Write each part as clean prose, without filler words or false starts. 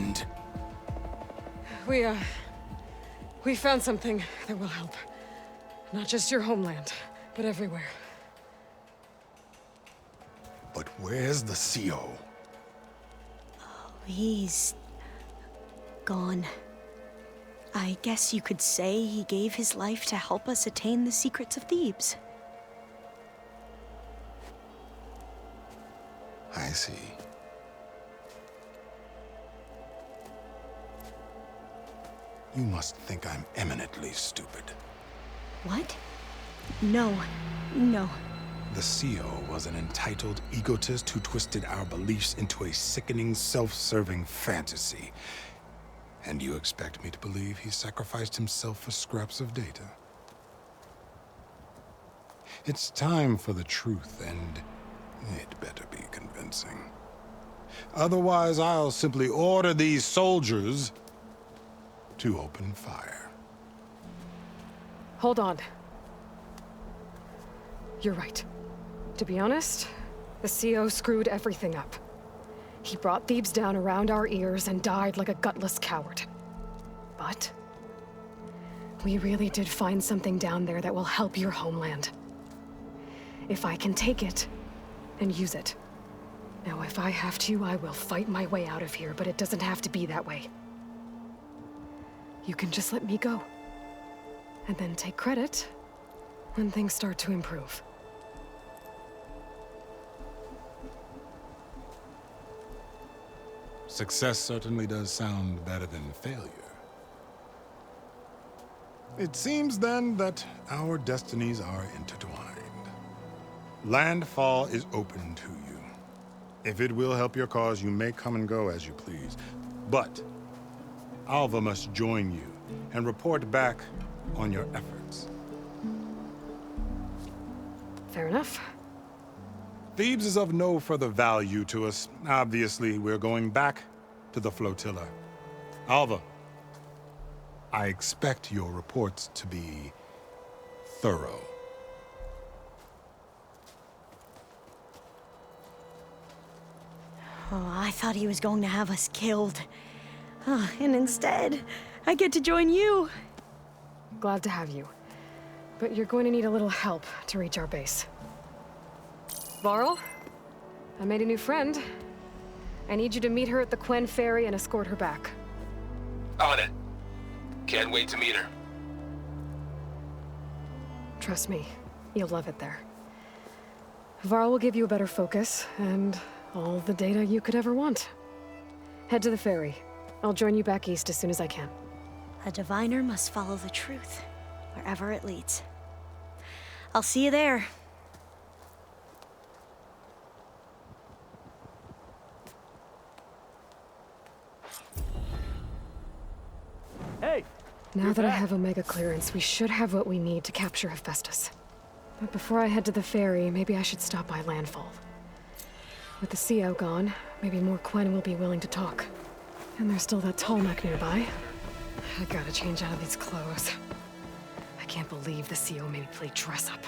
end. We found something that will help. Not just your homeland, but everywhere. But where's the CO? He's gone. I guess you could say he gave his life to help us attain the secrets of Thebes. I see. You must think I'm eminently stupid. What? No. No. The CO was an entitled egotist who twisted our beliefs into a sickening, self-serving fantasy. And you expect me to believe he sacrificed himself for scraps of data? It's time for the truth, and it better be convincing. Otherwise, I'll simply order these soldiers to open fire. Hold on. You're right. To be honest, the CO screwed everything up. He brought Thebes down around our ears and died like a gutless coward. But we really did find something down there that will help your homeland. If I can take it and use it. Now, if I have to, I will fight my way out of here, but it doesn't have to be that way. You can just let me go. And then take credit when things start to improve. Success certainly does sound better than failure. It seems then that our destinies are intertwined. Landfall is open to you. If it will help your cause, you may come and go as you please. But Alva must join you and report back on your efforts. Fair enough. Thebes is of no further value to us. Obviously, we're going back to the flotilla. Alva, I expect your reports to be thorough. Oh, I thought he was going to have us killed. Oh, and instead, I get to join you. Glad to have you. But you're going to need a little help to reach our base. Varl, I made a new friend. I need you to meet her at the Quen Ferry and escort her back. On it. Can't wait to meet her. Trust me, you'll love it there. Varl will give you a better focus, and all the data you could ever want. Head to the ferry. I'll join you back east as soon as I can. A diviner must follow the truth, wherever it leads. I'll see you there. Hey! Now that I have Omega clearance, we should have what we need to capture Hephaestus. But before I head to the ferry, maybe I should stop by Landfall. With the CO gone, maybe more Quen will be willing to talk. And there's still that tall neck nearby. I gotta change out of these clothes. I can't believe the CO made me play dress up.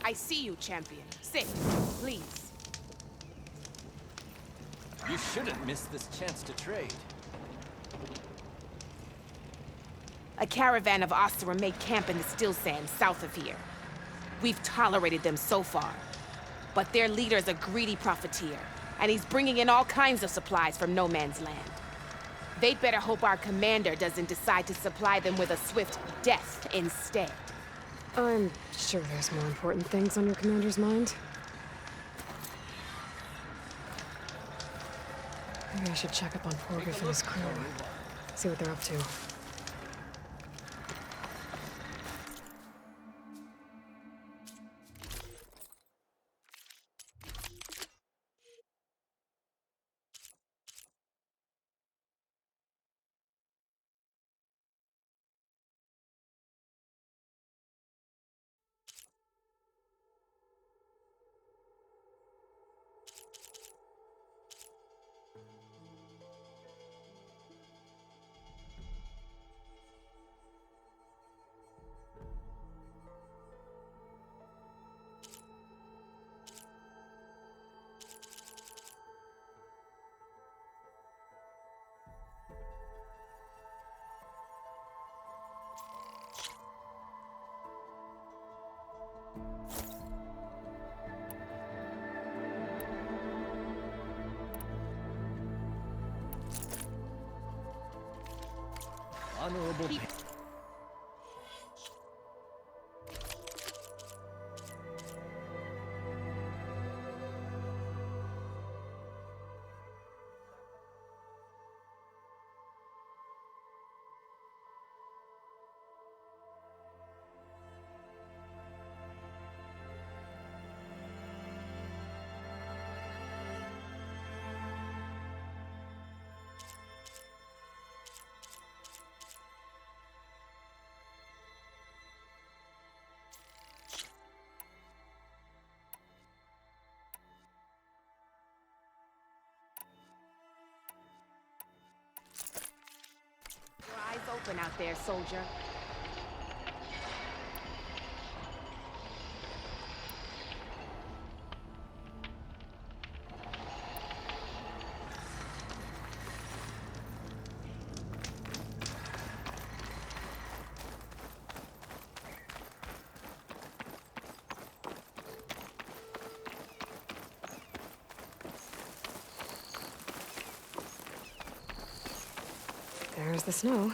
I see you, champion. Sit, please. You shouldn't miss this chance to trade. A caravan of Oseram made camp in the Still Sands south of here. We've tolerated them so far. But their leader's a greedy profiteer, and he's bringing in all kinds of supplies from no man's land. They'd better hope our commander doesn't decide to supply them with a swift death instead. I'm sure there's more important things on your commander's mind. Maybe I should check up on Porgriff and his crew. See what they're up to. Honorable. Your eyes open out there, soldier. There's the snow.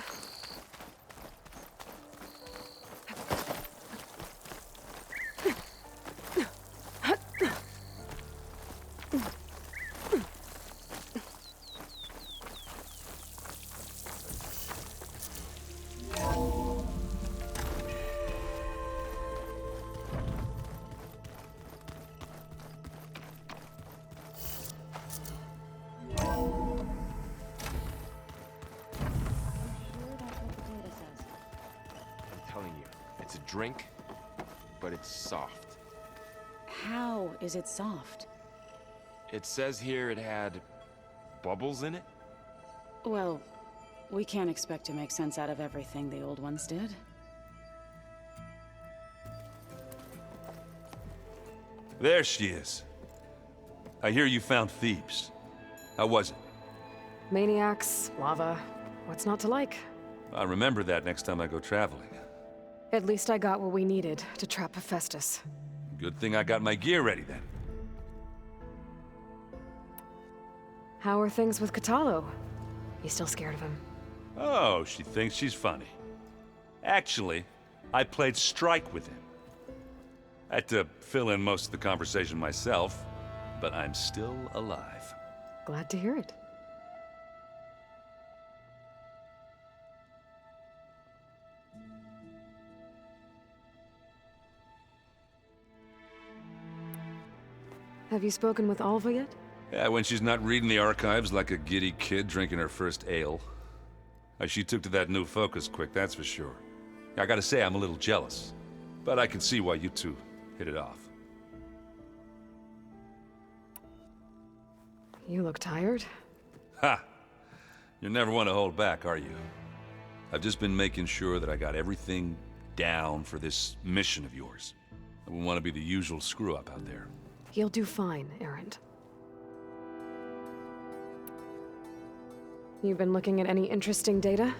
It's a drink, but it's soft. How is it soft? It says here it had bubbles in it? Well, we can't expect to make sense out of everything the old ones did. There she is. I hear you found Thebes. How was it? Maniacs, lava. What's not to like? I'll remember that next time I go traveling. At least I got what we needed to trap Hephaestus. Good thing I got my gear ready then. How are things with Kotallo? You still scared of him? Oh, she thinks she's funny. Actually, I played strike with him. I had to fill in most of the conversation myself, but I'm still alive. Glad to hear it. Have you spoken with Alva yet? Yeah, when she's not reading the archives like a giddy kid drinking her first ale. She took to that new focus quick, that's for sure. I gotta say, I'm a little jealous. But I can see why you two hit it off. You look tired. Ha! You never want to hold back, are you? I've just been making sure that I got everything down for this mission of yours. I wouldn't want to be the usual screw-up out there. You'll do fine, Erend. You've been looking at any interesting data?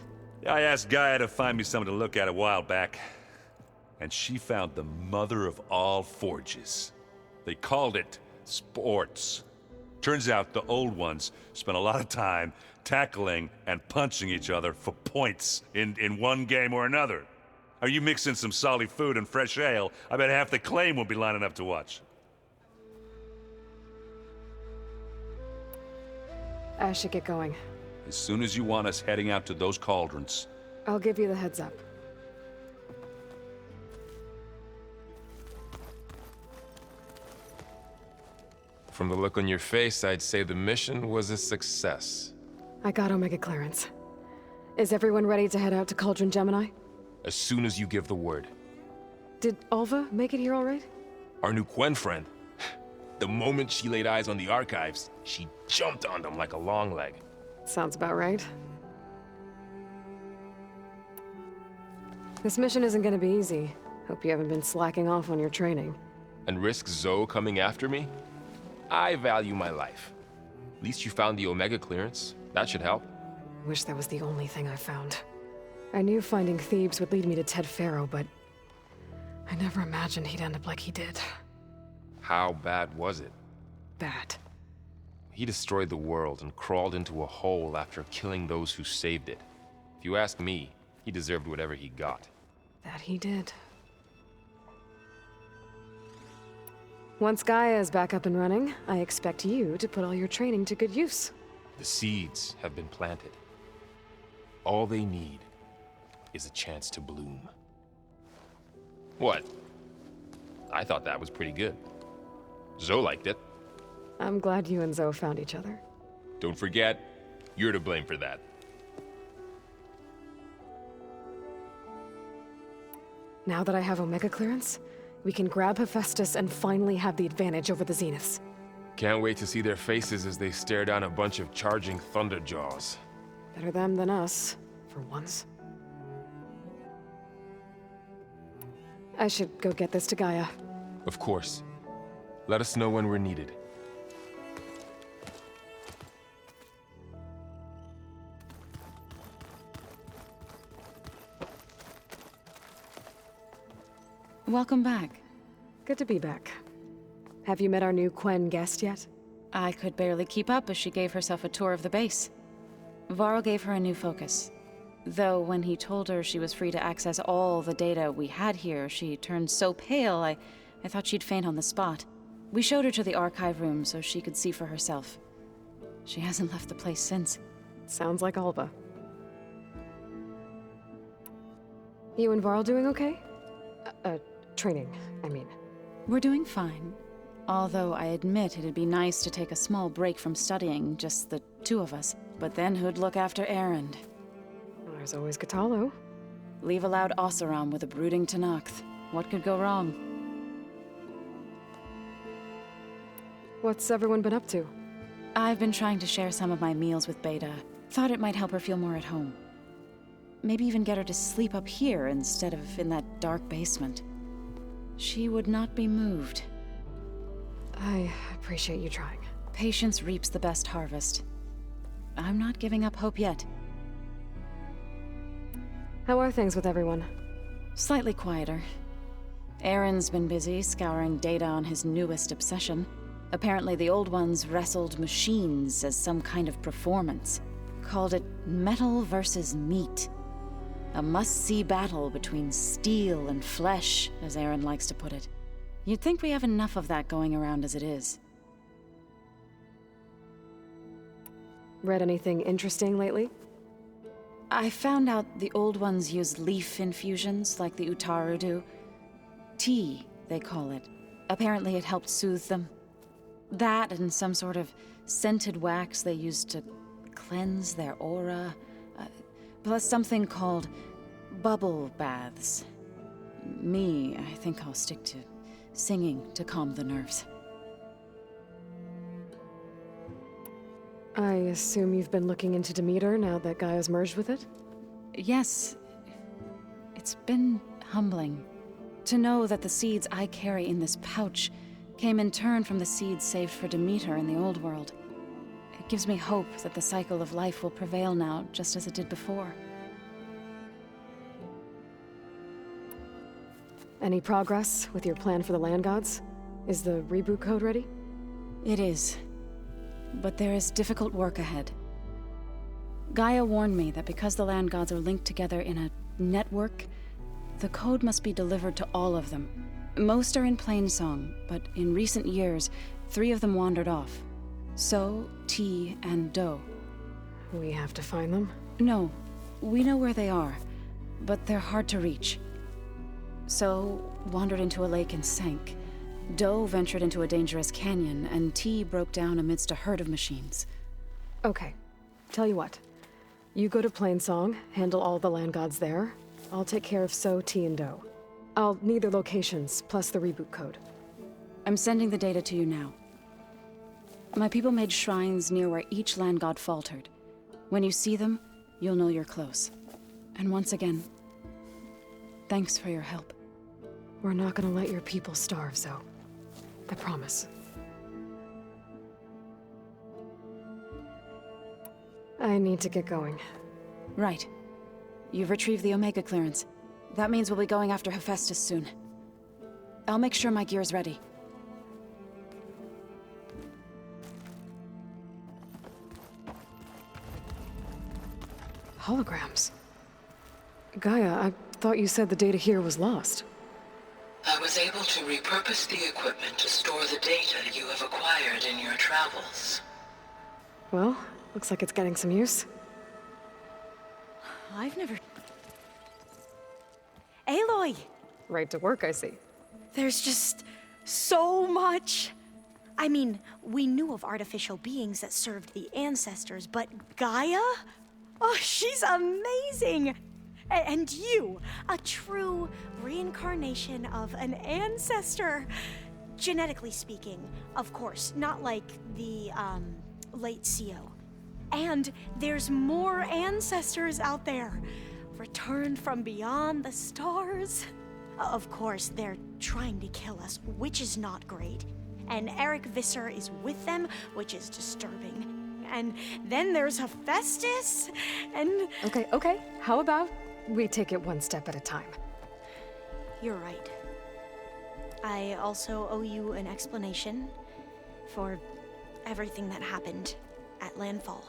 I asked Gaia to find me something to look at a while back, and she found the mother of all forges. They called it sports. Turns out the old ones spent a lot of time tackling and punching each other for points in one game or another. Are you mixing some solid food and fresh ale? I bet half the claim will be lining up to watch. I should get going. As soon as you want us heading out to those cauldrons. I'll give you the heads up. From the look on your face, I'd say the mission was a success. I got Omega clearance. Is everyone ready to head out to Cauldron Gemini? As soon as you give the word. Did Alva make it here all right? Our new Quen friend. The moment she laid eyes on the archives, she jumped on them like a long leg. Sounds about right. This mission isn't gonna be easy. Hope you haven't been slacking off on your training. And risk Zoe coming after me? I value my life. At least you found the Omega clearance. That should help. Wish that was the only thing I found. I knew finding Thebes would lead me to Ted Faro, but I never imagined he'd end up like he did. How bad was it? Bad. He destroyed the world and crawled into a hole after killing those who saved it. If you ask me, he deserved whatever he got. That he did. Once Gaia is back up and running, I expect you to put all your training to good use. The seeds have been planted. All they need is a chance to bloom. What? I thought that was pretty good. Zoe liked it. I'm glad you and Zoe found each other. Don't forget, you're to blame for that. Now that I have Omega clearance, we can grab Hephaestus and finally have the advantage over the Zeniths. Can't wait to see their faces as they stare down a bunch of charging Thunderjaws. Better them than us, for once. I should go get this to Gaia. Of course. Let us know when we're needed. Welcome back. Good to be back. Have you met our new Quen guest yet? I could barely keep up as she gave herself a tour of the base. Varl gave her a new focus. Though when he told her she was free to access all the data we had here, she turned so pale I thought she'd faint on the spot. We showed her to the archive room so she could see for herself. She hasn't left the place since. Sounds like Alva. You and Varl doing okay? Training, I mean. We're doing fine. Although I admit it'd be nice to take a small break from studying, just the two of us. But then who'd look after Erend? Well, there's always Katalo. Leave a loud Oseram with a brooding Tenakth. What could go wrong? What's everyone been up to? I've been trying to share some of my meals with Beta. Thought it might help her feel more at home. Maybe even get her to sleep up here instead of in that dark basement. She would not be moved. I appreciate you trying. Patience reaps the best harvest. I'm not giving up hope yet. How are things with everyone? Slightly quieter. Aaron's been busy scouring data on his newest obsession. Apparently the old ones wrestled machines as some kind of performance. Called it metal versus meat. A must-see battle between steel and flesh, as Aaron likes to put it. You'd think we have enough of that going around as it is. Read anything interesting lately? I found out the old ones use leaf infusions like the Utaru do. Tea, they call it. Apparently it helped soothe them. That and some sort of scented wax they used to cleanse their aura. Plus something called bubble baths. Me, I think I'll stick to singing to calm the nerves. I assume you've been looking into Demeter now that Gaia's merged with it? Yes. It's been humbling. To know that the seeds I carry in this pouch came in turn from the seeds saved for Demeter in the old world. It gives me hope that the cycle of life will prevail now, just as it did before. Any progress with your plan for the land gods? Is the reboot code ready? It is. But there is difficult work ahead. Gaia warned me that because the land gods are linked together in a network, the code must be delivered to all of them. Most are in Plainsong, but in recent years, 3 of them wandered off. So, T, and Do. We have to find them? No, we know where they are, but they're hard to reach. So, wandered into a lake and sank. Do ventured into a dangerous canyon, and T broke down amidst a herd of machines. Okay. Tell you what. You go to Plainsong, handle all the land gods there. I'll take care of So, T, and Do. I'll need their locations, plus the reboot code. I'm sending the data to you now. My people made shrines near where each land god faltered. When you see them, you'll know you're close. And once again, thanks for your help. We're not gonna let your people starve, Zo. I promise. I need to get going. Right. You've retrieved the Omega clearance. That means we'll be going after Hephaestus soon. I'll make sure my gear's ready. Holograms. Gaia, I thought you said the data here was lost. I was able to repurpose the equipment to store the data you have acquired in your travels. Well, looks like it's getting some use. I've never... Aloy! Right to work, I see. There's just so much. I mean, we knew of artificial beings that served the ancestors, but Gaia? Oh, she's amazing! And you, a true reincarnation of an ancestor. Genetically speaking, of course, not like the, late CO. And there's more ancestors out there, returned from beyond the stars. Of course, they're trying to kill us, which is not great. And Eric Visser is with them, which is disturbing. And then there's Hephaestus, and... Okay. How about we take it one step at a time? You're right. I also owe you an explanation for everything that happened at Landfall.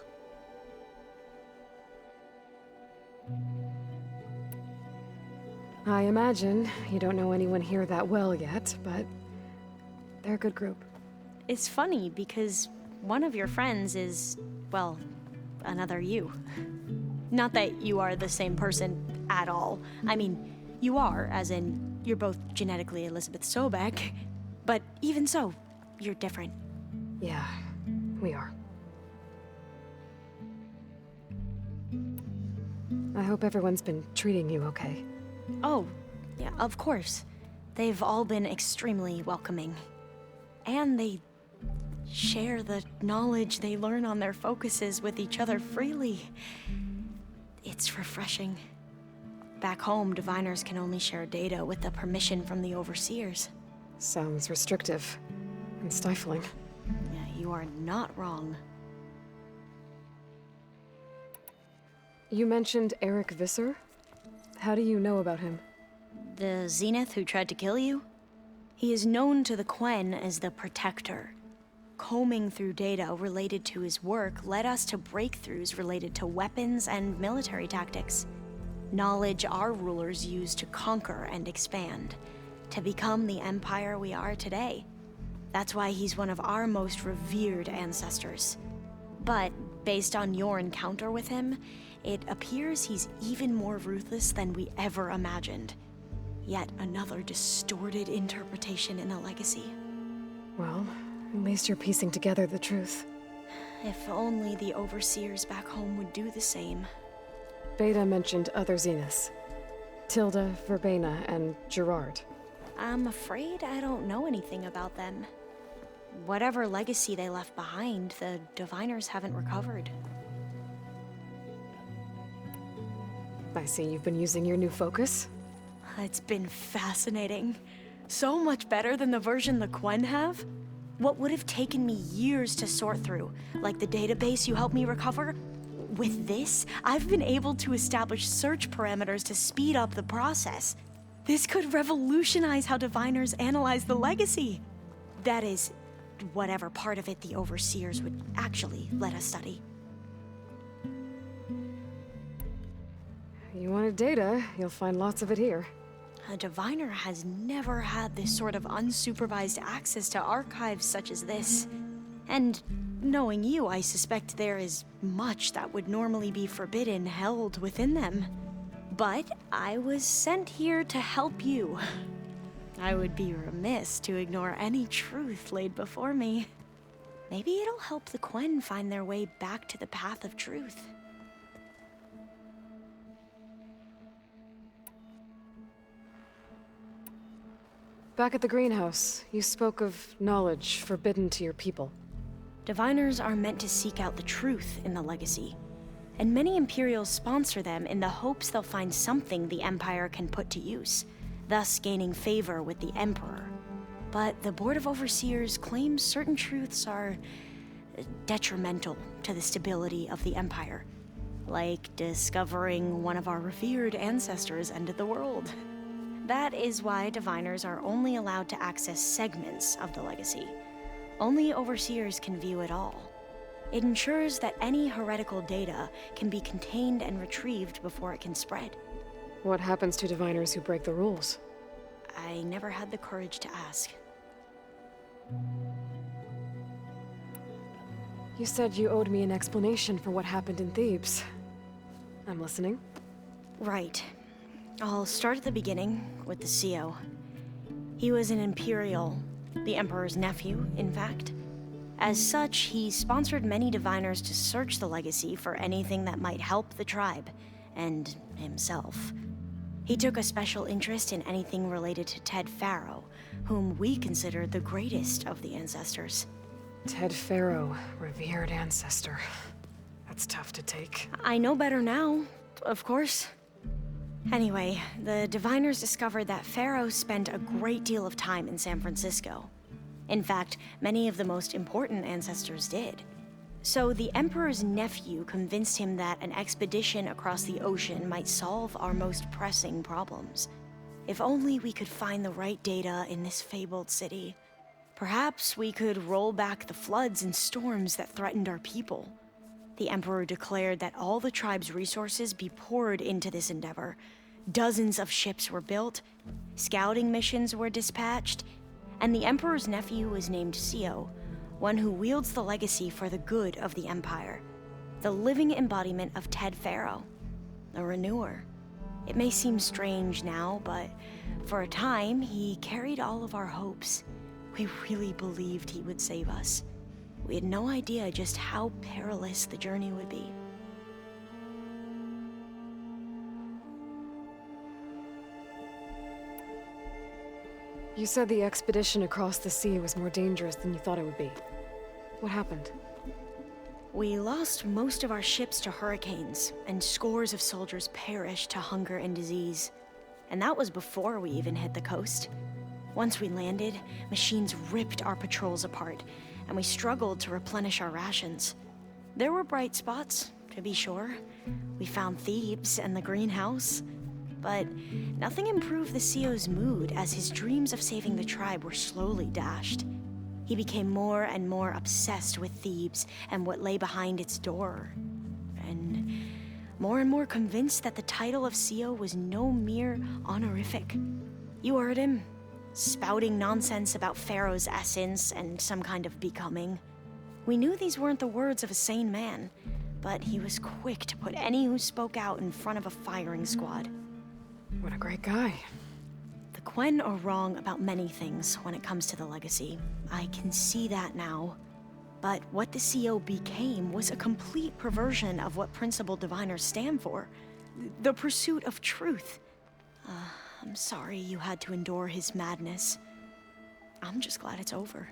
I imagine you don't know anyone here that well yet, but they're a good group. It's funny because one of your friends is, well, another you. Not that you are the same person at all. I mean, you are, as in, you're both genetically Elizabeth Sobek, but even so, you're different. Yeah, we are. I hope everyone's been treating you okay. Oh, yeah, of course. They've all been extremely welcoming. And they share the knowledge they learn on their focuses with each other freely. It's refreshing. Back home, diviners can only share data with the permission from the overseers. Sounds restrictive and stifling. Yeah, you are not wrong. You mentioned Eric Visser? How do you know about him? The Zenith who tried to kill you? He is known to the Quen as the Protector. Combing through data related to his work led us to breakthroughs related to weapons and military tactics. Knowledge our rulers used to conquer and expand, to become the empire we are today. That's why he's one of our most revered ancestors. But based on your encounter with him, it appears he's even more ruthless than we ever imagined. Yet another distorted interpretation in the legacy. Well, at least you're piecing together the truth. If only the overseers back home would do the same. Beta mentioned other Zeniths. Tilda, Verbena, and Gerard. I'm afraid I don't know anything about them. Whatever legacy they left behind, the diviners haven't recovered. I see you've been using your new focus. It's been fascinating. So much better than the version the Quen have. What would have taken me years to sort through, like the database you helped me recover, with this, I've been able to establish search parameters to speed up the process. This could revolutionize how diviners analyze the legacy. That is, whatever part of it the Overseers would actually let us study. You wanted data, you'll find lots of it here. A diviner has never had this sort of unsupervised access to archives such as this. And knowing you, I suspect there is much that would normally be forbidden held within them. But I was sent here to help you. I would be remiss to ignore any truth laid before me. Maybe it'll help the Quen find their way back to the path of truth. Back at the greenhouse, you spoke of knowledge forbidden to your people. Diviners are meant to seek out the truth in the legacy, and many Imperials sponsor them in the hopes they'll find something the Empire can put to use, thus gaining favor with the Emperor. But the Board of Overseers claims certain truths are detrimental to the stability of the Empire, like discovering one of our revered ancestors ended the world. That is why diviners are only allowed to access segments of the legacy. Only Overseers can view it all. It ensures that any heretical data can be contained and retrieved before it can spread. What happens to diviners who break the rules? I never had the courage to ask. You said you owed me an explanation for what happened in Thebes. I'm listening. Right. I'll start at the beginning, with the CO. He was an Imperial, the Emperor's nephew, in fact. As such, he sponsored many diviners to search the legacy for anything that might help the tribe, and himself. He took a special interest in anything related to Ted Faro, whom we consider the greatest of the ancestors. Ted Faro, revered ancestor. That's tough to take. I know better now, of course. Anyway, the diviners discovered that Faro spent a great deal of time in San Francisco. In fact, many of the most important ancestors did. So the Emperor's nephew convinced him that an expedition across the ocean might solve our most pressing problems. If only we could find the right data in this fabled city. Perhaps we could roll back the floods and storms that threatened our people. The Emperor declared that all the tribe's resources be poured into this endeavor. Dozens of ships were built, scouting missions were dispatched, and the Emperor's nephew was named CO, one who wields the legacy for the good of the Empire. The living embodiment of Ted Faro, a renewer. It may seem strange now, but for a time, he carried all of our hopes. We really believed he would save us. We had no idea just how perilous the journey would be. You said the expedition across the sea was more dangerous than you thought it would be. What happened? We lost most of our ships to hurricanes, and scores of soldiers perished to hunger and disease. And that was before we even hit the coast. Once we landed, machines ripped our patrols apart, and we struggled to replenish our rations. There were bright spots, to be sure. We found Thebes and the greenhouse. But nothing improved the CO's mood as his dreams of saving the tribe were slowly dashed. He became more and more obsessed with Thebes and what lay behind its door. And more convinced that the title of CO was no mere honorific. You heard him. Spouting nonsense about Pharaoh's essence and some kind of becoming. We knew these weren't the words of a sane man, but he was quick to put any who spoke out in front of a firing squad. What a great guy. The Quen are wrong about many things when it comes to the legacy. I can see that now. But what the CO became was a complete perversion of what principled diviners stand for. The pursuit of truth. I'm sorry you had to endure his madness. I'm just glad it's over.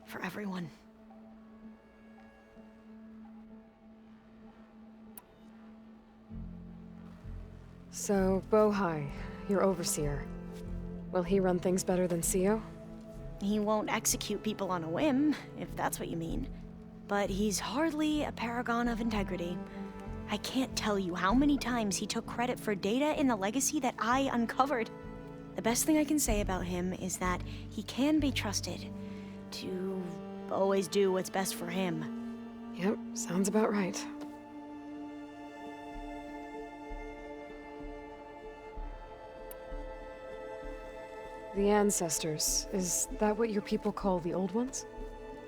For everyone. So, Bohai, your overseer. Will he run things better than CEO? He won't execute people on a whim, if that's what you mean. But he's hardly a paragon of integrity. I can't tell you how many times he took credit for data in the legacy that I uncovered. The best thing I can say about him is that he can be trusted to always do what's best for him. Yep, sounds about right. The Ancestors, is that what your people call the Old Ones?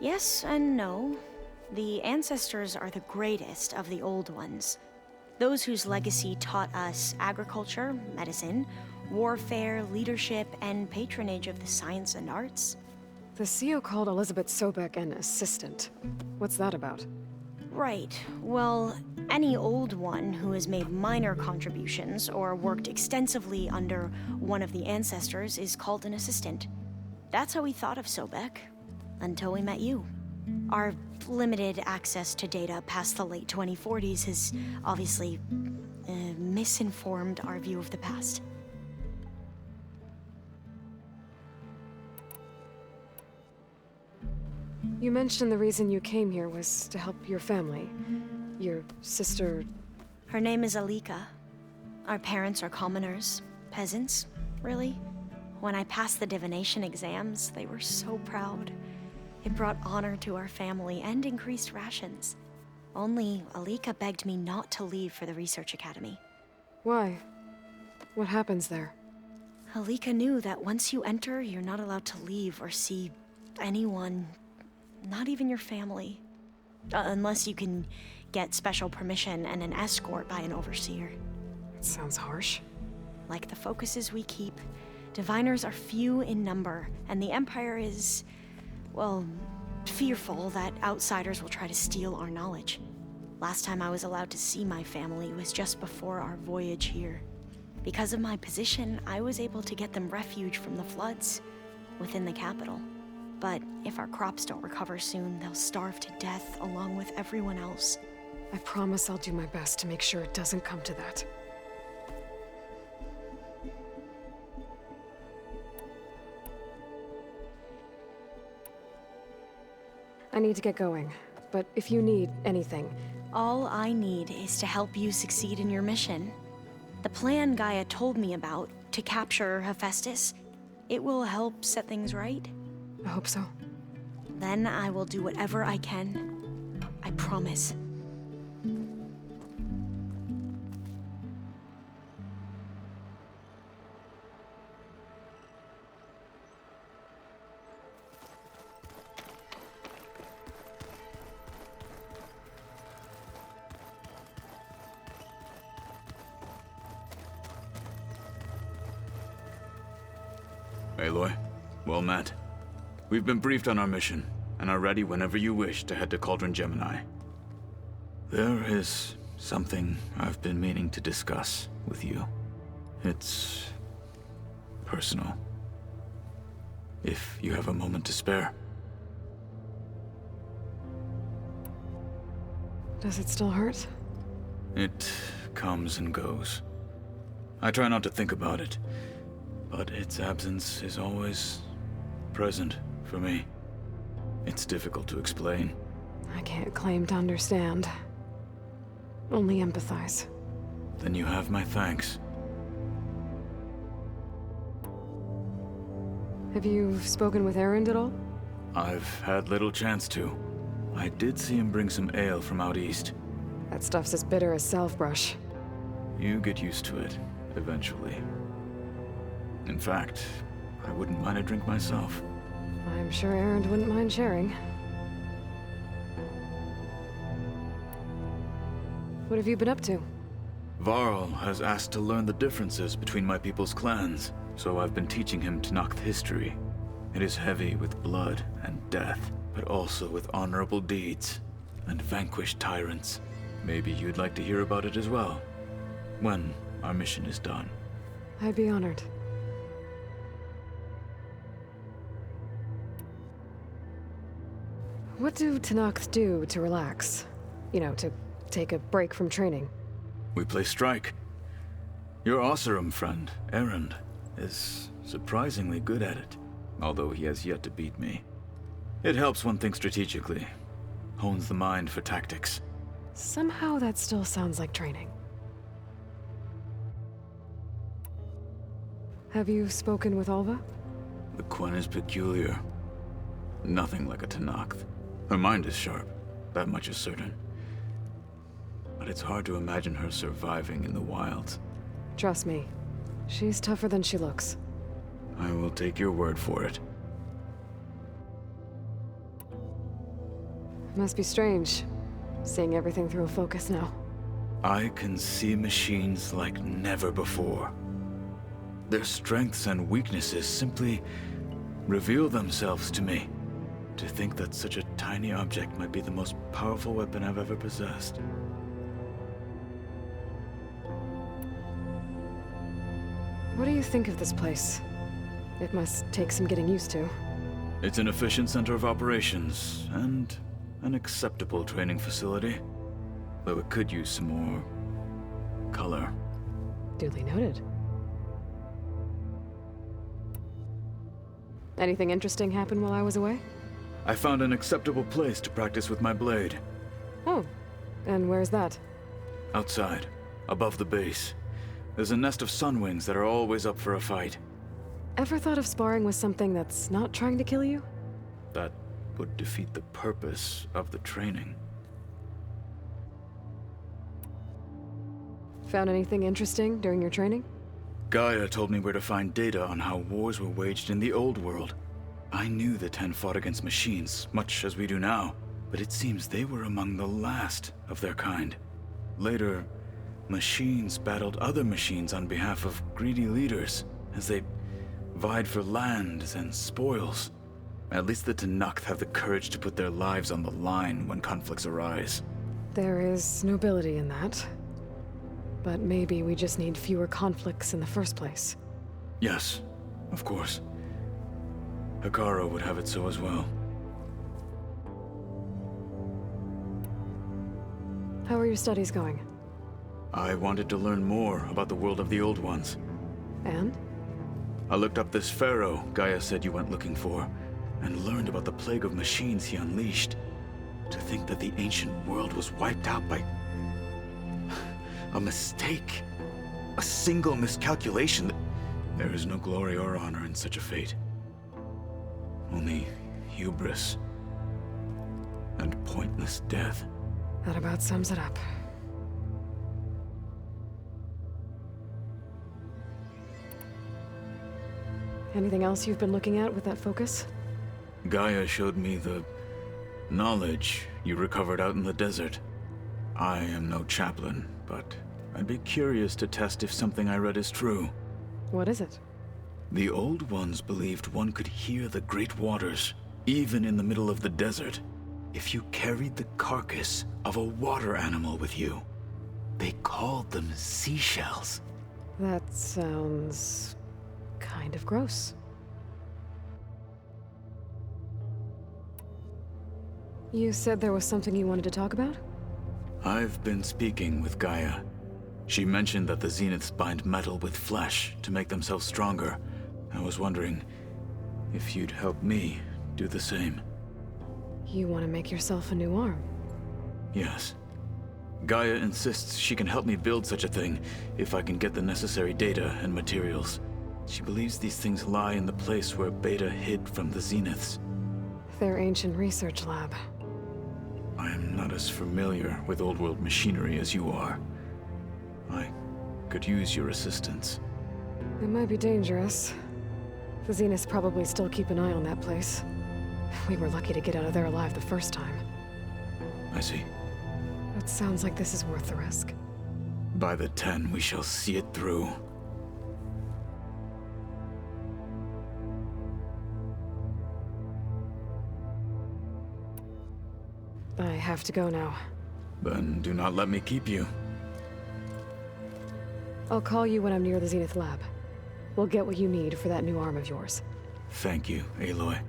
Yes and no. The Ancestors are the greatest of the Old Ones. Those whose legacy taught us agriculture, medicine, warfare, leadership, and patronage of the science and arts. The CO called Elizabeth Sobek an assistant. What's that about? Right. Well, any Old One who has made minor contributions or worked extensively under one of the Ancestors is called an assistant. That's how we thought of Sobek, until we met you. Our limited access to data past the late 2040s has obviously misinformed our view of the past. You mentioned the reason you came here was to help your family. Your sister... Her name is Alika. Our parents are commoners, peasants, really. When I passed the divination exams, they were so proud. It brought honor to our family and increased rations. Only Alika begged me not to leave for the research academy. Why? What happens there? Alika knew that once you enter, you're not allowed to leave or see anyone, not even your family. Unless you can get special permission and an escort by an overseer. It sounds harsh. Like the focuses we keep, diviners are few in number, and the Empire is, well, fearful that outsiders will try to steal our knowledge. Last time I was allowed to see my family was just before our voyage here. Because of my position, I was able to get them refuge from the floods within the capital. But if our crops don't recover soon, they'll starve to death along with everyone else. I promise I'll do my best to make sure it doesn't come to that. I need to get going, but if you need anything... All I need is to help you succeed in your mission. The plan Gaia told me about, to capture Hephaestus, it will help set things right. I hope so. Then I will do whatever I can. I promise. Aloy, well met. We've been briefed on our mission, and are ready whenever you wish to head to Cauldron Gemini. There is something I've been meaning to discuss with you. It's personal. If you have a moment to spare. Does it still hurt? It comes and goes. I try not to think about it, but its absence is always present for me. It's difficult to explain. I can't claim to understand. Only empathize. Then you have my thanks. Have you spoken with Erend at all? I've had little chance to. I did see him bring some ale from out east. That stuff's as bitter as self-brush. You get used to it, eventually. In fact, I wouldn't mind a drink myself. I'm sure Erend wouldn't mind sharing. What have you been up to? Varl has asked to learn the differences between my people's clans, so I've been teaching him Tenakth history. It is heavy with blood and death, but also with honorable deeds and vanquished tyrants. Maybe you'd like to hear about it as well, when our mission is done. I'd be honored. What do Tenakth do to relax? You know, to take a break from training? We play strike. Your Oseram friend, Erend, is surprisingly good at it, although he has yet to beat me. It helps one think strategically, hones the mind for tactics. Somehow that still sounds like training. Have you spoken with Alva? The Quen is peculiar. Nothing like a Tenakth. Her mind is sharp, that much is certain. But it's hard to imagine her surviving in the wilds. Trust me, she's tougher than she looks. I will take your word for it. It must be strange, seeing everything through a focus now. I can see machines like never before. Their strengths and weaknesses simply reveal themselves to me. To think that such a tiny object might be the most powerful weapon I've ever possessed. What do you think of this place? It must take some getting used to. It's an efficient center of operations, and an acceptable training facility. Though it could use some more color. Duly noted. Anything interesting happen while I was away? I found an acceptable place to practice with my blade. Oh, and where's that? Outside, above the base. There's a nest of sunwings that are always up for a fight. Ever thought of sparring with something that's not trying to kill you? That would defeat the purpose of the training. Found anything interesting during your training? Gaia told me where to find data on how wars were waged in the old world. I knew the Ten fought against machines, much as we do now, but it seems they were among the last of their kind. Later, machines battled other machines on behalf of greedy leaders, as they vied for lands and spoils. At least the Tenakth have the courage to put their lives on the line when conflicts arise. There is nobility in that. But maybe we just need fewer conflicts in the first place. Yes, of course. Hekarro would have it so as well. How are your studies going? I wanted to learn more about the world of the Old Ones. And? I looked up this pharaoh Gaia said you went looking for, and learned about the plague of machines he unleashed. To think that the ancient world was wiped out by a mistake. A single miscalculation. There is no glory or honor in such a fate. Only hubris and pointless death. That about sums it up. Anything else you've been looking at with that focus? Gaia showed me the knowledge you recovered out in the desert. I am no chaplain, but I'd be curious to test if something I read is true. What is it? The Old Ones believed one could hear the great waters, even in the middle of the desert, if you carried the carcass of a water animal with you. They called them seashells. That sounds kind of gross. You said there was something you wanted to talk about? I've been speaking with Gaia. She mentioned that the Zeniths bind metal with flesh to make themselves stronger. I was wondering if you'd help me do the same. You want to make yourself a new arm? Yes. Gaia insists she can help me build such a thing if I can get the necessary data and materials. She believes these things lie in the place where Beta hid from the Zeniths. Their ancient research lab. I am not as familiar with old world machinery as you are. I could use your assistance. It might be dangerous. The Zeniths probably still keep an eye on that place. We were lucky to get out of there alive the first time. I see. It sounds like this is worth the risk. By the 10, we shall see it through. I have to go now. Then do not let me keep you. I'll call you when I'm near the Zenith lab. We'll get what you need for that new arm of yours. Thank you, Aloy.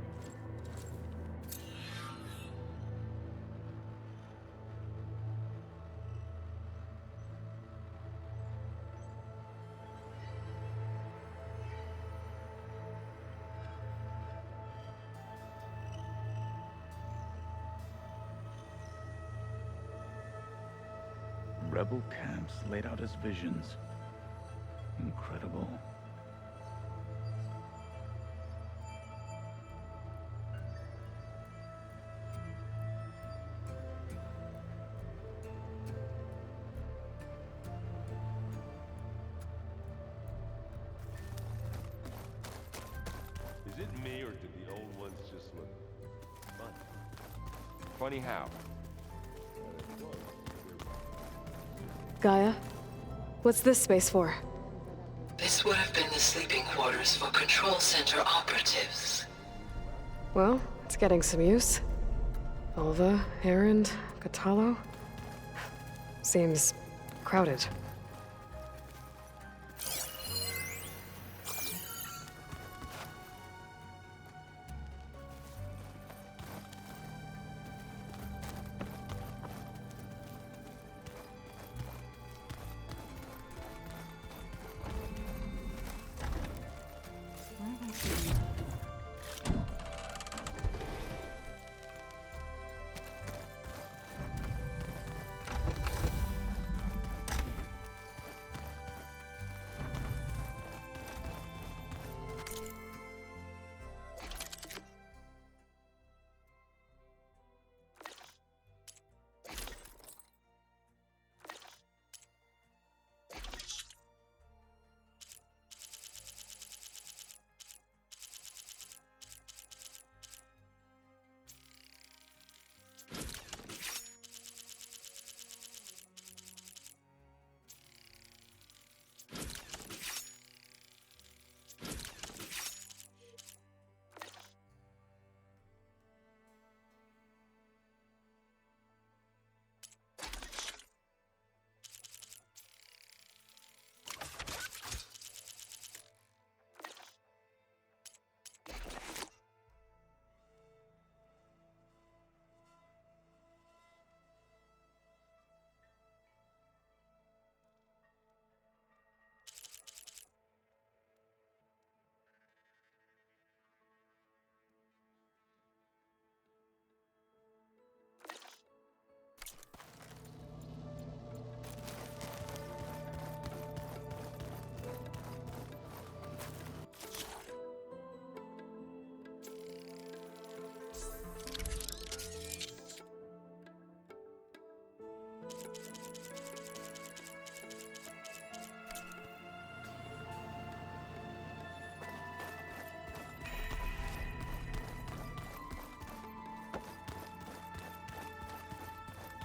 rebel camps laid out as visions. Incredible. Is it me, or did the old ones just look fun? Funny how? Gaia, what's this space for? This would have been the sleeping quarters for Control Center operatives. Well, it's getting some use. Alva, Erend, Kotallo. Seems crowded.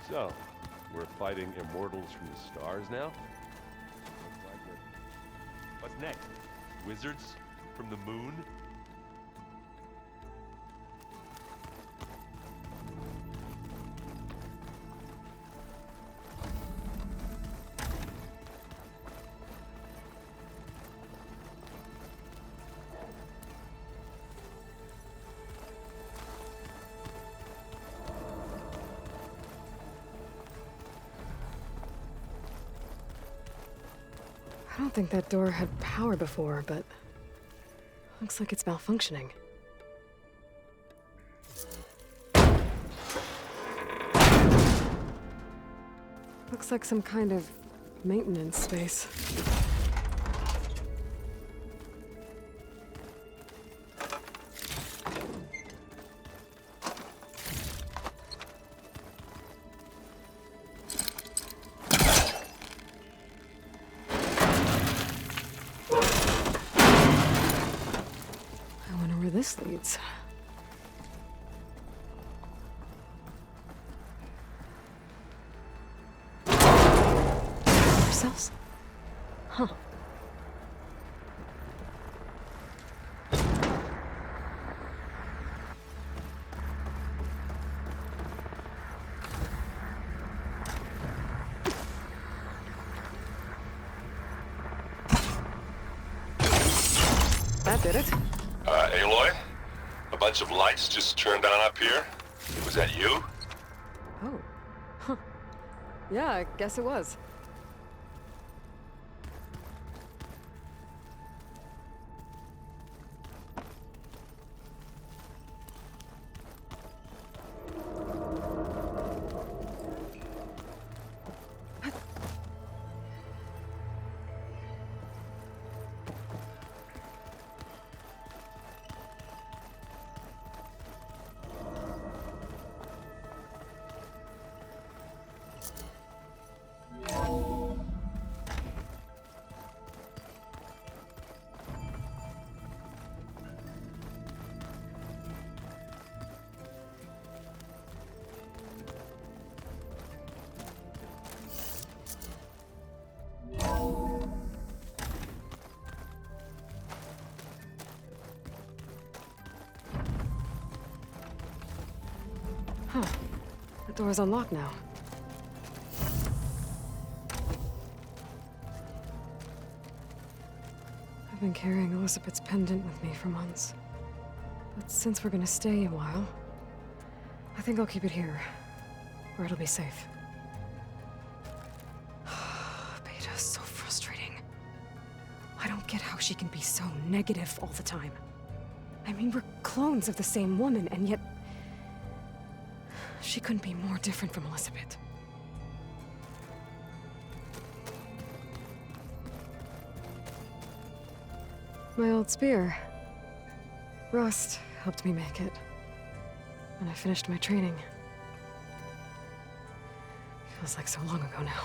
So, we're fighting immortals from the stars now? What's next? Wizards from the moon? I don't think that door had power before, but looks like it's malfunctioning. Looks like some kind of maintenance space. This leads. Ourselves? Huh. That did it. Aloy? A bunch of lights just turned on up here? Was that you? Oh. Huh. Yeah, I guess it was. The door's unlocked now. I've been carrying Elizabeth's pendant with me for months. But since we're gonna stay a while, I think I'll keep it here, where it'll be safe. Beta's so frustrating. I don't get how she can be so negative all the time. I mean, we're clones of the same woman, and yet she couldn't be more different from Elizabeth. My old spear. Rust helped me make it. When I finished my training. Feels like so long ago now.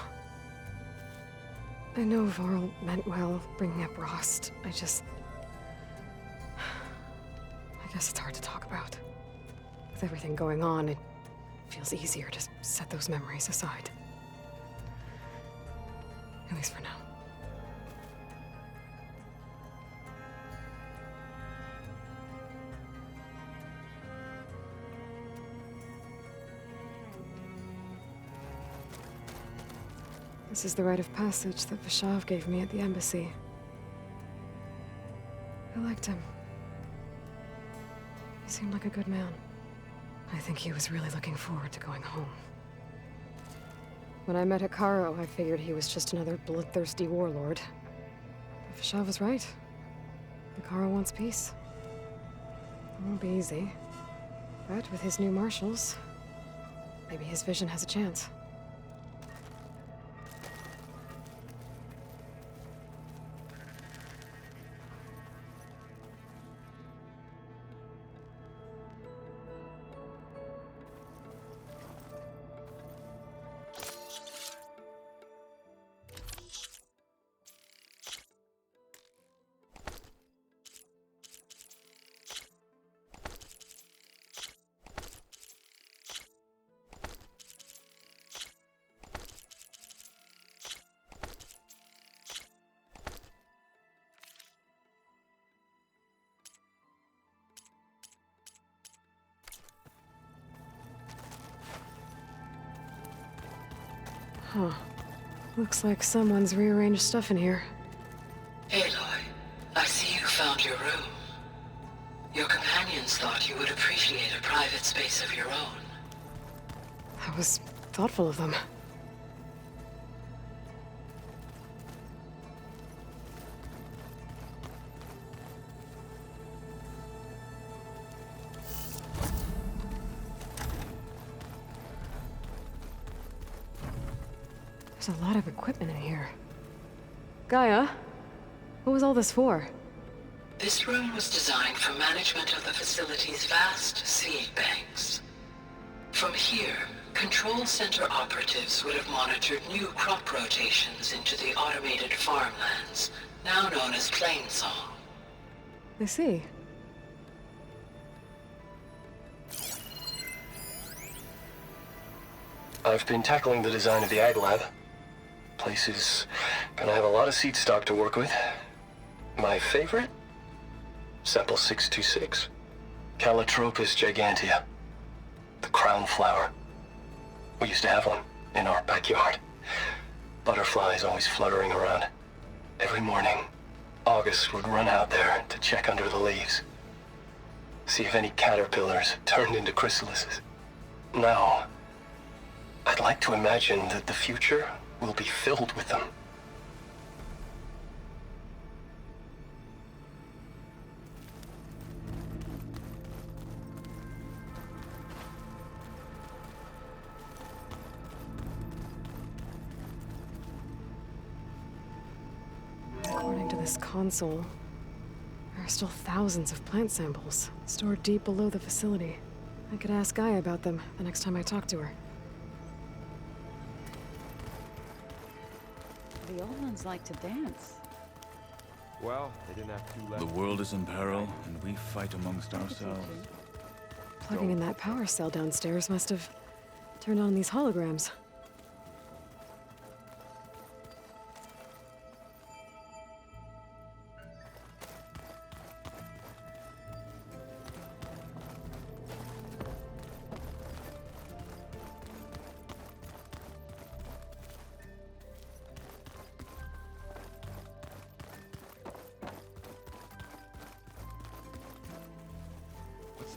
I know Varl meant well, bringing up Rost. I guess it's hard to talk about. With everything going on, it feels easier to set those memories aside. At least for now. This is the rite of passage that Vishav gave me at the embassy. I liked him. He seemed like a good man. I think he was really looking forward to going home. When I met Hekarro, I figured he was just another bloodthirsty warlord. But Vishav was right. Hekarro wants peace. It won't be easy. But with his new marshals, maybe his vision has a chance. Huh. Looks like someone's rearranged stuff in here. Aloy, I see you found your room. Your companions thought you would appreciate a private space of your own. That was thoughtful of them. There's a lot of equipment in here. Gaia, what was all this for? This room was designed for management of the facility's vast seed banks. From here, Control Center operatives would have monitored new crop rotations into the automated farmlands, now known as Plainsong. I see. I've been tackling the design of the Ag Lab. Place is gonna have a lot of seed stock to work with. My favorite? Sample 626. Calotropis gigantea. The crown flower. We used to have one in our backyard. Butterflies always fluttering around. Every morning, August would run out there to check under the leaves. See if any caterpillars turned into chrysalises. Now, I'd like to imagine that the future will be filled with them. According to this console, there are still thousands of plant samples stored deep below the facility. I could ask Gaia about them the next time I talk to her. The old ones like to dance. Well, they didn't have two left. The world is in peril, and we fight amongst ourselves. Plugging in that power cell downstairs must have turned on these holograms.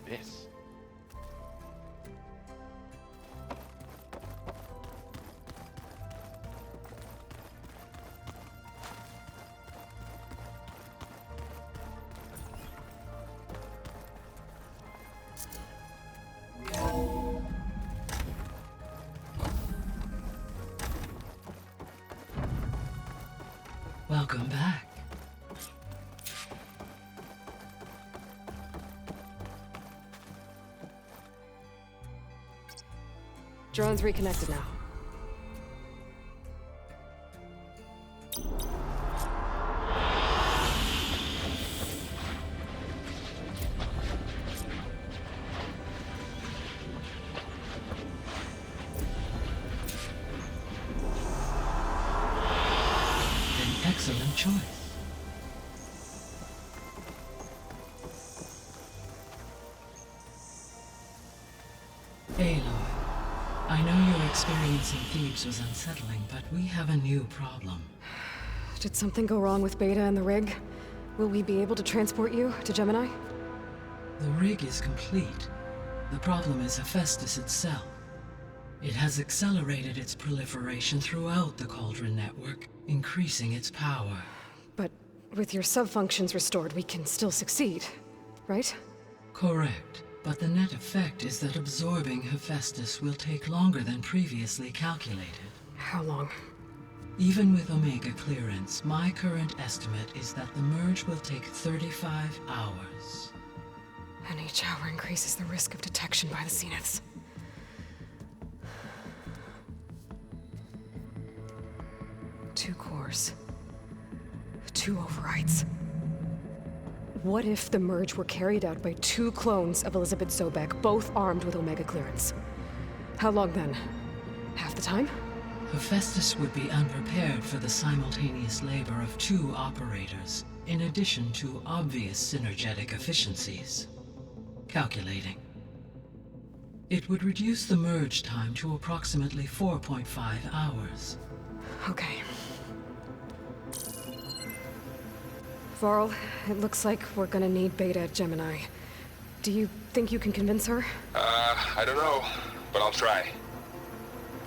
abyss. Welcome back. Drone's reconnected now. An excellent choice. Aloy, I know your experience in Thebes was unsettling, but we have a new problem. Did something go wrong with Beta and the rig? Will we be able to transport you to Gemini? The rig is complete. The problem is Hephaestus itself. It has accelerated its proliferation throughout the Cauldron network, increasing its power. But with your sub-functions restored, we can still succeed, right? Correct. But the net effect is that absorbing Hephaestus will take longer than previously calculated. How long? Even with Omega clearance, my current estimate is that the merge will take 35 hours. And each hour increases the risk of detection by the Zeniths. Two cores. 2 overrides. What if the merge were carried out by 2 clones of Elizabeth Sobek, both armed with Omega clearance? How long then? Half the time? Hephaestus would be unprepared for the simultaneous labor of 2 operators, in addition to obvious synergetic efficiencies. Calculating. It would reduce the merge time to approximately 4.5 hours. Okay. Varl, it looks like we're gonna need Beta at Gemini. Do you think you can convince her? I don't know, but I'll try.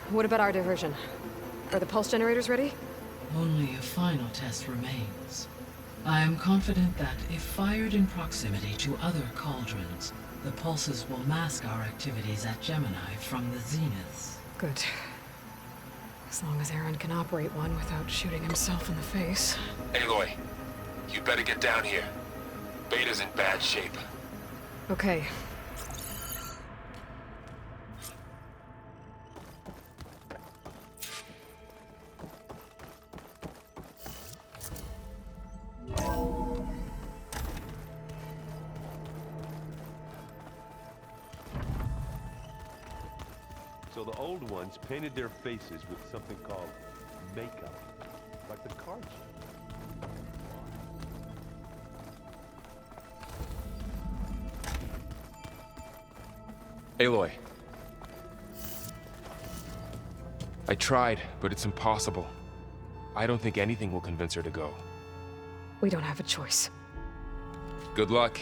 What about our diversion? Are the pulse generators ready? Only a final test remains. I am confident that if fired in proximity to other cauldrons, the pulses will mask our activities at Gemini from the Zeniths. Good. As long as Aaron can operate one without shooting himself in the face. Aloy, you better get down here. Beta's in bad shape. Okay. So the old ones painted their faces with something called makeup, like the card show. Aloy. I tried, but it's impossible. I don't think anything will convince her to go. We don't have a choice. Good luck.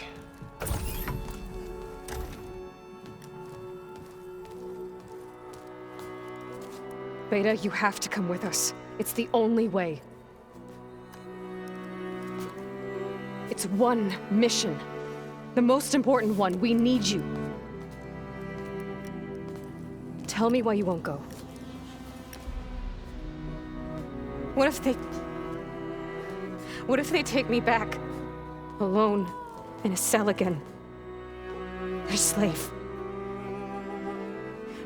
Beta, you have to come with us. It's the only way. It's one mission. The most important one. We need you. Tell me why you won't go. What if they take me back? Alone, in a cell again. Their slave.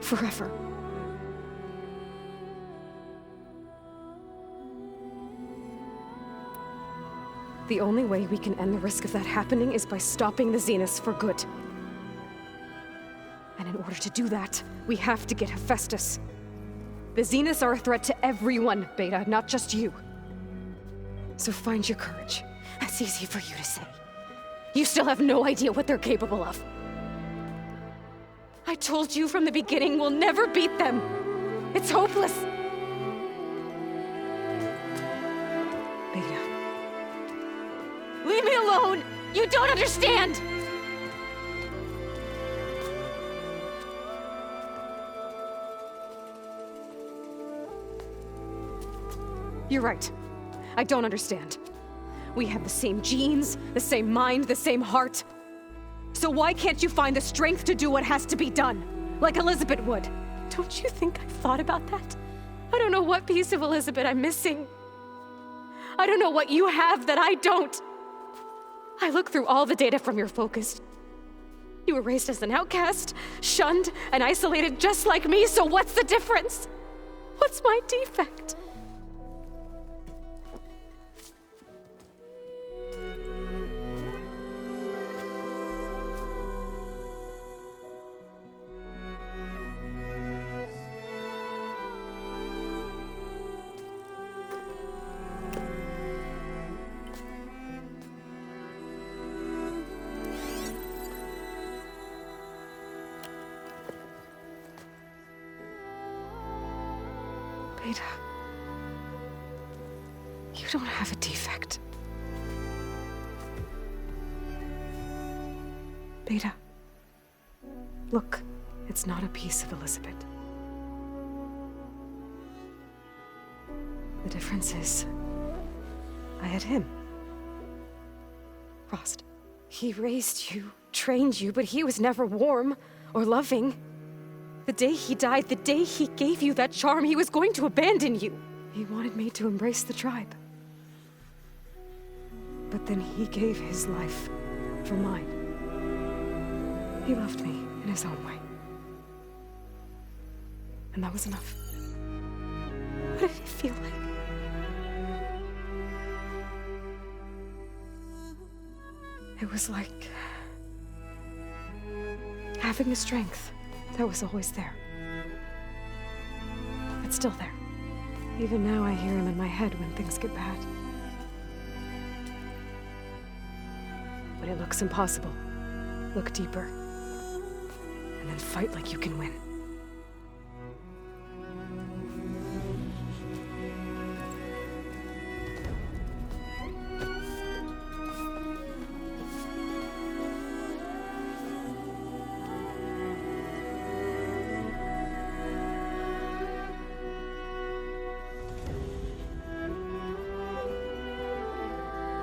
Forever. The only way we can end the risk of that happening is by stopping the Zeniths for good. And in order to do that, we have to get Hephaestus. The Zeniths are a threat to everyone, Beta, not just you. So find your courage. That's easy for you to say. You still have no idea what they're capable of. I told you from the beginning we'll never beat them. It's hopeless. Beta. Leave me alone! You don't understand! You're right. I don't understand. We have the same genes, the same mind, the same heart. So why can't you find the strength to do what has to be done? Like Elizabeth would. Don't you think I've thought about that? I don't know what piece of Elizabeth I'm missing. I don't know what you have that I don't. I look through all the data from your focus. You were raised as an outcast, shunned, and isolated just like me, so what's the difference? What's my defect? Beta, you don't have a defect. Beta, look, it's not a piece of Elizabeth. The difference is, I had him. Frost. He raised you, trained you, but he was never warm or loving. The day he died, the day he gave you that charm, he was going to abandon you. He wanted me to embrace the tribe. But then he gave his life for mine. He loved me in his own way. And that was enough. What did it feel like? It was like having the strength that was always there. It's still there. Even now I hear him in my head when things get bad. When it looks impossible, look deeper. And then fight like you can win.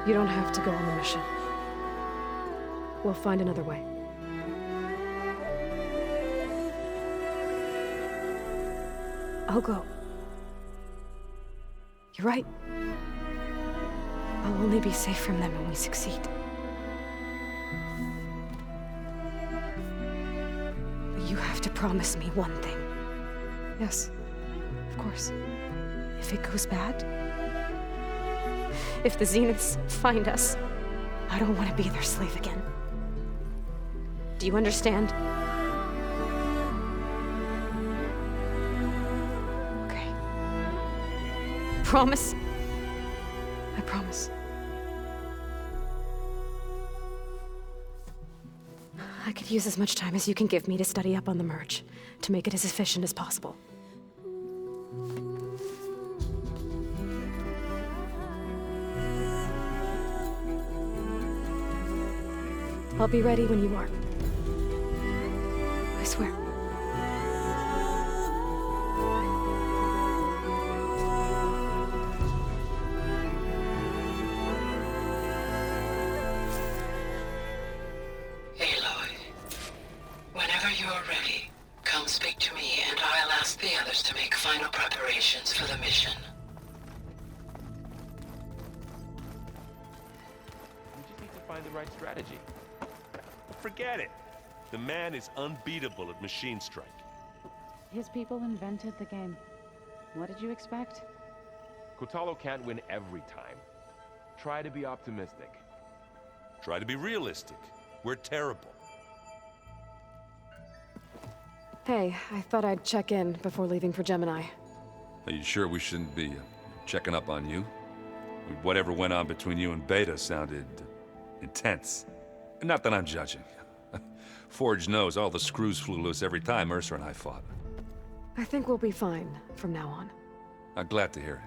You don't have to go on the mission. We'll find another way. I'll go. You're right. I'll only be safe from them when we succeed. But you have to promise me one thing. Yes, of course. If it goes bad, if the Zeniths find us, I don't want to be their slave again. Do you understand? Okay. Promise? I promise. I could use as much time as you can give me to study up on the merge, to make it as efficient as possible. I'll be ready when you are. I swear. Aloy, whenever you're ready, come speak to me and I'll ask the others to make final preparations for the mission. We just need to find the right strategy. Forget it. The man is unbeatable at Machine Strike. His people invented the game. What did you expect? Kotallo can't win every time. Try to be optimistic. Try to be realistic. We're terrible. Hey, I thought I'd check in before leaving for Gemini. Are you sure we shouldn't be checking up on you? Whatever went on between you and Beta sounded intense. Not that I'm judging. Forge knows all the screws flew loose every time Mercer and I fought. I think we'll be fine from now on. I'm glad to hear it.